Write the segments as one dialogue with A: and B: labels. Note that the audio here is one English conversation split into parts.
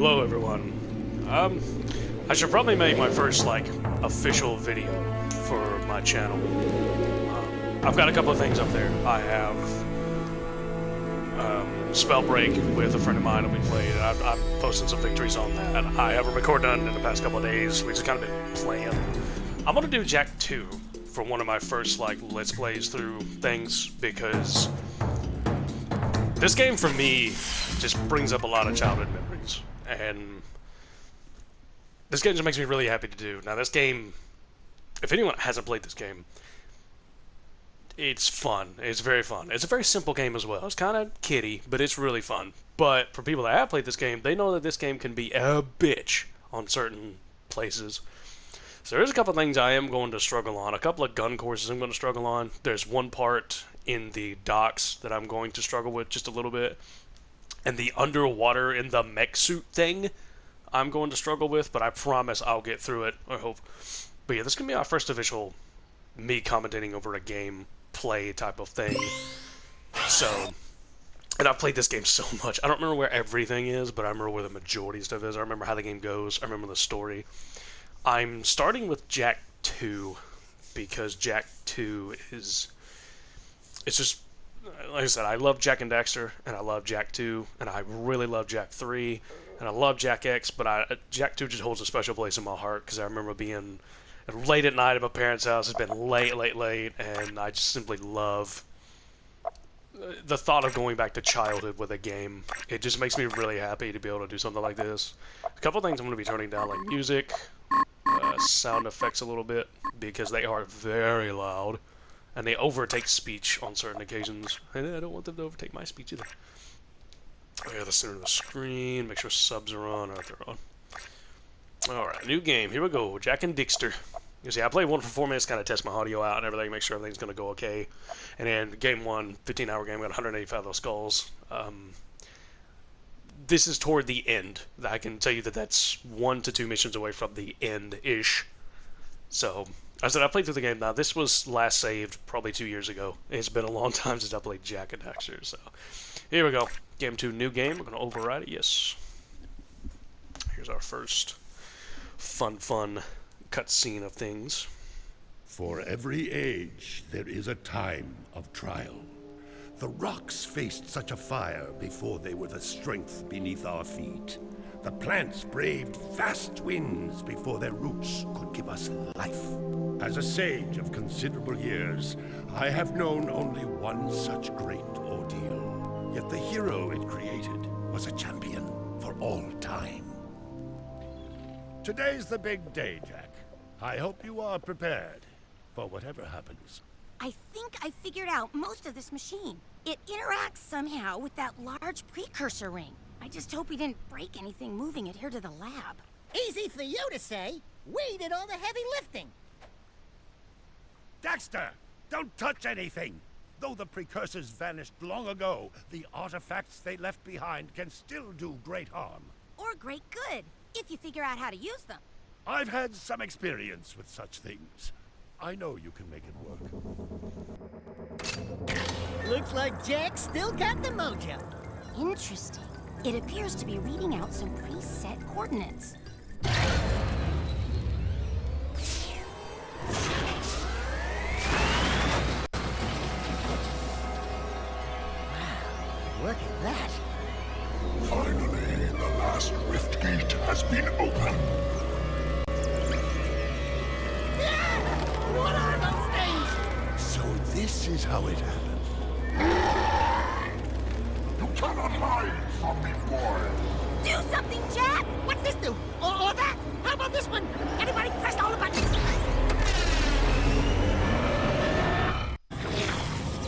A: Hello everyone. I should probably make my first, like, official video for my channel. I've got a couple of things up there. I have Spellbreak with a friend of mine that we played, and I'm posting some victories on that. I have a record done in the past couple of days. We've just kind of been playing. I'm gonna do Jak II for one of my first, like, Let's Plays through things, because this game, for me, just brings up a lot of childhood memories, and this game just makes me really happy to do. Now, this game, if anyone hasn't played this game, it's fun. It's very fun. It's a very simple game as well. It's kind of kiddie, but it's really fun. But for people that have played this game, they know that this game can be a bitch on certain places. So there's a couple things I am going to struggle on. A couple of gun courses I'm going to struggle on. There's one part in the docks that I'm going to struggle with just a little bit. And the underwater in the mech suit thing I'm going to struggle with, but I promise I'll get through it, I hope. But yeah, this is going to be our first official me commentating over a game play type of thing. So, and I've played this game so much. I don't remember where everything is, but I remember where the majority of stuff is. I remember how the game goes. I remember the story. I'm starting with Jak II because Jak II is... It's just... Like I said, I love Jak and Daxter, and I love Jak II, and I really love Jak III, and I love Jak X, but Jak II just holds a special place in my heart because I remember being late at night at my parents' house. It's been late, and I just simply love the thought of going back to childhood with a game. It just makes me really happy to be able to do something like this. A couple things I'm going to be turning down, like music, sound effects a little bit, because they are very loud. And they overtake speech on certain occasions. And I don't want them to overtake my speech either. I got the center of the screen. Make sure subs are on. Alright, they're on. Alright, new game. Here we go. Jak and Daxter. You see, I played one for 4 minutes, kind of test my audio out and everything, make sure everything's going to go okay. And then game one, 15-hour game, got 185 of those skulls. This is toward the end. I can tell you that that's 1 to 2 missions away from the end-ish. So... I said I played through the game now. This was last saved probably 2 years ago. It's been a long time since I played Jak and Daxter, so here we go. Game 2, new game. We're gonna override it. Yes. Here's our first fun cutscene of things.
B: For every age, there is a time of trial. The rocks faced such a fire before they were the strength beneath our feet. The plants braved vast winds before their roots could give us life. As a sage of considerable years, I have known only one such great ordeal. Yet the hero it created was a champion for all time. Today's the big day, Jak. I hope you are prepared for whatever happens.
C: I think I figured out most of this machine. It interacts somehow with that large precursor ring. I just hope we didn't break anything moving it here to the lab.
D: Easy for you to say. We did all the heavy lifting.
B: Daxter, don't touch anything! Though the precursors vanished long ago, the artifacts they left behind can still do great harm.
C: Or great good, if you figure out how to use them.
B: I've had some experience with such things. I know you can make it work.
D: Looks like Jak still got the mojo.
C: Interesting. It appears to be reading out some preset coordinates.
D: Look at that.
E: Finally, the last rift gate has been opened.
D: What are those things?
B: So this is how it happened.
E: You cannot hide from me, boy.
C: Do something, Jak!
D: What's this do? Or that? How about this one? Anybody pressed all the buttons?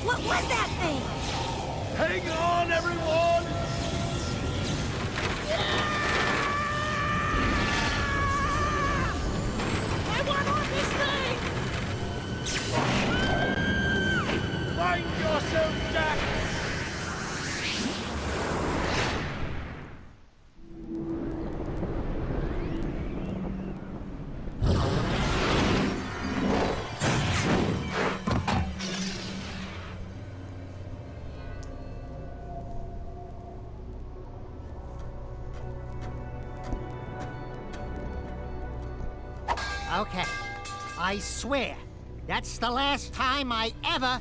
C: What was that thing?
B: Hang on, everyone!
D: I want on this thing!
B: Find yourself, Jak!
D: Okay. I swear, that's the last time I ever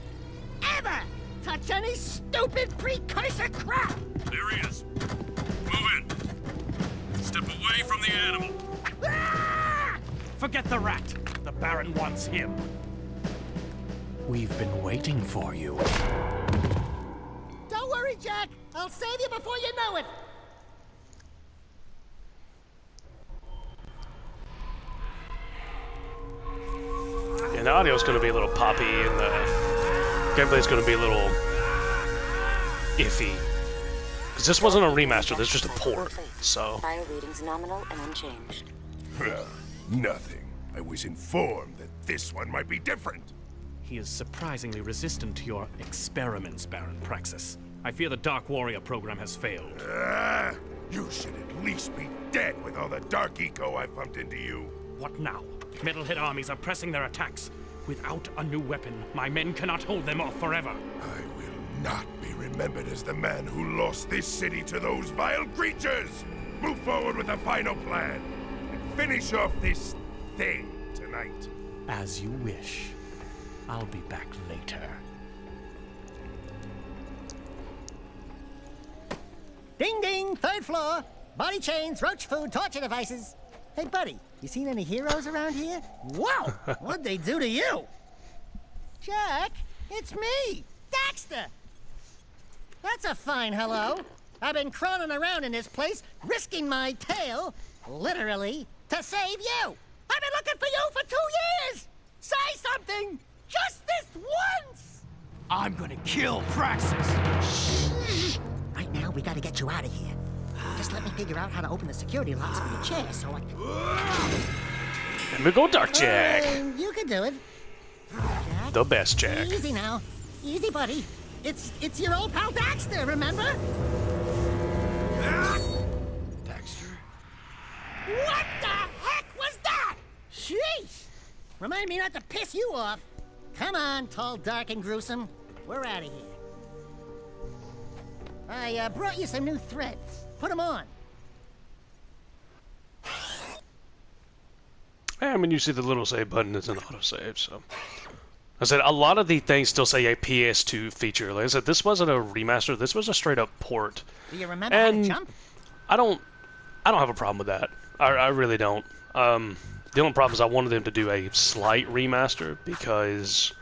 D: touch any stupid precursor crap!
F: There he is. Move in. Step away from the animal.
D: Ah!
G: Forget the rat. The Baron wants him. We've been waiting for you.
D: Don't worry, Jack. I'll save you before you know it.
A: And the audio's going to be a little poppy, and the gameplay's going to be a little iffy. Because this wasn't a remaster, this was just a port, so...
H: File readings nominal and unchanged.
B: Well, nothing. I was informed that this one might be different.
G: He is surprisingly resistant to your experiments, Baron Praxis. I fear the Dark Warrior program has failed.
B: You should at least be dead with all the dark eco I pumped into you.
G: What now? Metalhead armies are pressing their attacks. Without a new weapon, my men cannot hold them off forever.
B: I will not be remembered as the man who lost this city to those vile creatures! Move forward with the final plan, and finish off this thing tonight.
G: As you wish. I'll be back later.
D: Ding ding, third floor. Body chains, roach food, torture devices. Hey, buddy, you seen any heroes around here? Whoa! What'd they do to you? Jack, it's me, Daxter. That's a fine hello. I've been crawling around in this place, risking my tail, literally, to save you. I've been looking for you for 2 years. Say something, just this once.
G: I'm gonna kill Praxis!
D: Shh. Right now, we gotta get you out of here. Just let me figure out how to open the security locks for your chair so I can...
A: Here we go, Dark Jack!
D: You can do it. Jack,
A: The best Jack.
D: easy now. Easy, buddy. It's your old pal Daxter, remember?
B: Daxter?
D: What the heck was that? Sheesh! Remind me not to piss you off. Come on, tall, dark, and gruesome. We're out of here. I brought you some new threads. Put them on.
A: I mean, you see the little save button is an autosave, so... I said, a lot of the things still say a PS2 feature. Like I said, this wasn't a remaster, this was a straight-up port.
D: Do you remember how to jump?
A: I don't have a problem with that. I really don't. The only problem is I wanted them to do a slight remaster, because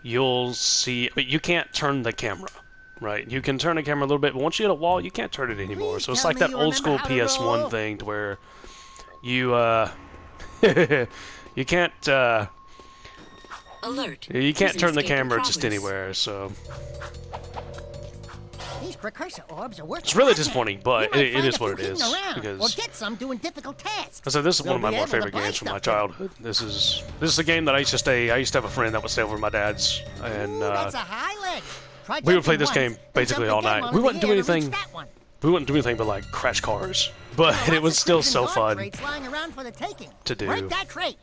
A: you'll see... But you can't turn the camera, right? You can turn the camera a little bit, but once you hit a wall, you can't turn it anymore.
D: Please
A: So it's
D: tell
A: like
D: me
A: that
D: you
A: old-school
D: remember how to
A: PS1
D: roll.
A: thing, to where you, you can't,
H: Alert.
A: you can't turn the
H: Escape in
A: camera just
H: progress.
A: anywhere, so...
D: These precursor orbs are worth
A: It's really
D: watching.
A: disappointing,
D: You
A: but
D: might
A: it
D: find
A: is
D: a
A: what it
D: few
A: is,
D: hidden around,
A: because...
D: or get some doing difficult tasks.
A: So this is one of my
D: We'll be
A: more
D: able to
A: favorite
D: buy
A: games from my
D: stuff with it.
A: childhood. This is a game that I used to stay. I used to have a friend that would stay over at my dad's, and
D: Ooh, that's a high leg. Try
A: we would play
D: jumping
A: this
D: once,
A: game
D: then
A: basically
D: jump
A: all
D: again
A: night.
D: while
A: We
D: in
A: wouldn't
D: the
A: do
D: air to reach
A: anything.
D: that one.
A: We wouldn't do anything but like crash cars, but
D: There are
A: it was
D: lots of
A: still
D: crimson
A: so
D: guard
A: fun
D: crates lying around for the taking.
A: to do.
D: Break that crate.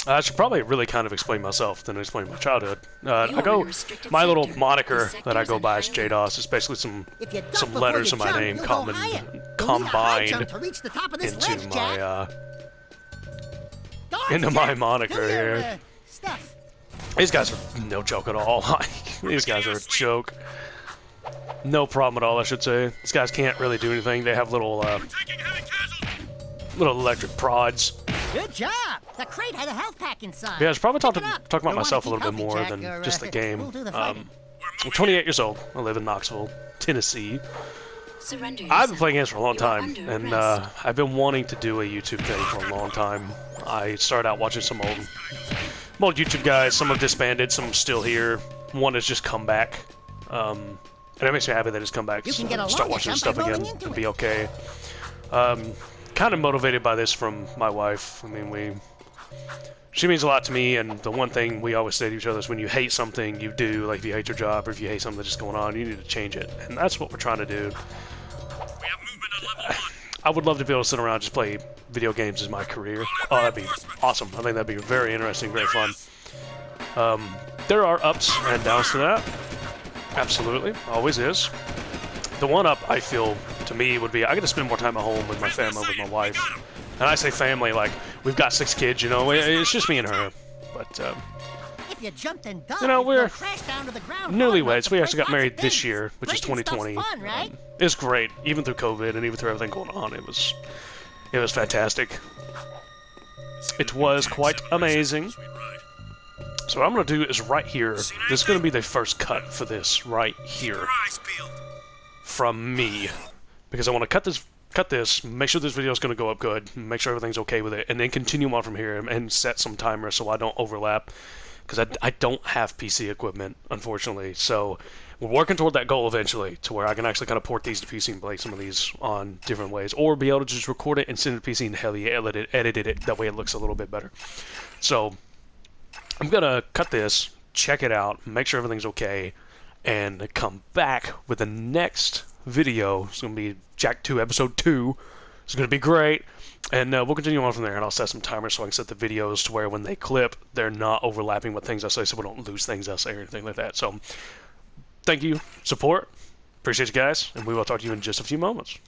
A: I should probably really kind of explain myself than explain my childhood.
H: You
A: I
H: are in a
A: go
H: restricted
A: my little
H: sector.
A: moniker
H: The
A: that I
H: sector
A: go
H: is
A: by is
H: entirely-
A: JDOS. It's basically some
D: If you dump
A: some
D: before
A: letters
D: you
A: in my
D: jump,
A: name
D: you'll go higher. You'll need a high jump
A: combined
D: to reach the top of this
A: into
D: ledge, Jack.
A: my
D: Guards,
A: into my
D: Jack,
A: moniker
D: do your,
A: here.
D: Stuff.
A: These guys are no joke at all. These guys are a joke. No problem at all, I should say. These guys can't really do anything. They have little
F: Taking heavy casualties.
A: little electric prods.
D: Good job. The crate had a health pack inside.
A: Yeah, I should probably talk
D: Pick it up.
A: about
D: You'll wanna
A: myself a
D: keep
A: little bit
D: healthy,
A: more
D: Jack,
A: than
D: or,
A: just the game.
D: we'll do the fighting.
A: I'm 28 years old. I live in Knoxville, Tennessee.
H: Surrender
A: I've been
H: yourself.
A: playing games for a long
H: You are
A: time,
H: under
A: and
H: arrest.
A: I've been wanting to do a YouTube thing for a long time. I started out watching some old YouTube guys. Some have disbanded, some are still here. One has just come back. And it makes me happy that it's come back.
D: You can
A: So
D: get a
A: start
D: longer
A: watching
D: jump
A: stuff
D: by
A: again
D: rolling into
A: and
D: it.
A: be okay. Kind of motivated by this from my wife. I mean, she means a lot to me, and the one thing we always say to each other is when you hate something you do, like if you hate your job or if you hate something that's just going on, you need to change it. And that's what we're trying to do.
F: We have movement at level 1.
A: I would love to be able to sit around and just play video games as my career. Oh, that'd be awesome. I think that'd be very interesting, very fun. There are ups and downs to that. Absolutely. Always is. The one up I feel to me would be I get to spend more time at home with my family, with my wife. And I say family like we've got 6 kids, you know. It's just me and her. But
D: If you jumped and died,
A: you know, we're
D: you'll crash down to the ground
A: newlyweds. We actually got
D: break
A: married
D: lots of
A: this
D: things.
A: year, which is
D: Breaking stuff's
A: 2020.
D: fun, right?
A: It was great, even through COVID and even through everything going on. It was fantastic. It was quite amazing. So what I'm gonna do is right here. This is gonna be the first cut for this right here from me, because I want to cut this, make sure this video is going to go up good, make sure everything's okay with it, and then continue on from here and set some timers so I don't overlap, because I don't have PC equipment, unfortunately. So we're working toward that goal eventually, to where I can actually kind of port these to PC and play some of these on different ways, or be able to just record it and send it to PC and heavily edit it. That way it looks a little bit better. So I'm gonna cut this, check it out, make sure everything's okay, and come back with the next video. It's going to be Jak II Episode 2. It's going to be great. And we'll continue on from there, and I'll set some timers so I can set the videos to where when they clip, they're not overlapping with things I say, so we don't lose things I say or anything like that. So, thank you, support, appreciate you guys, and we will talk to you in just a few moments.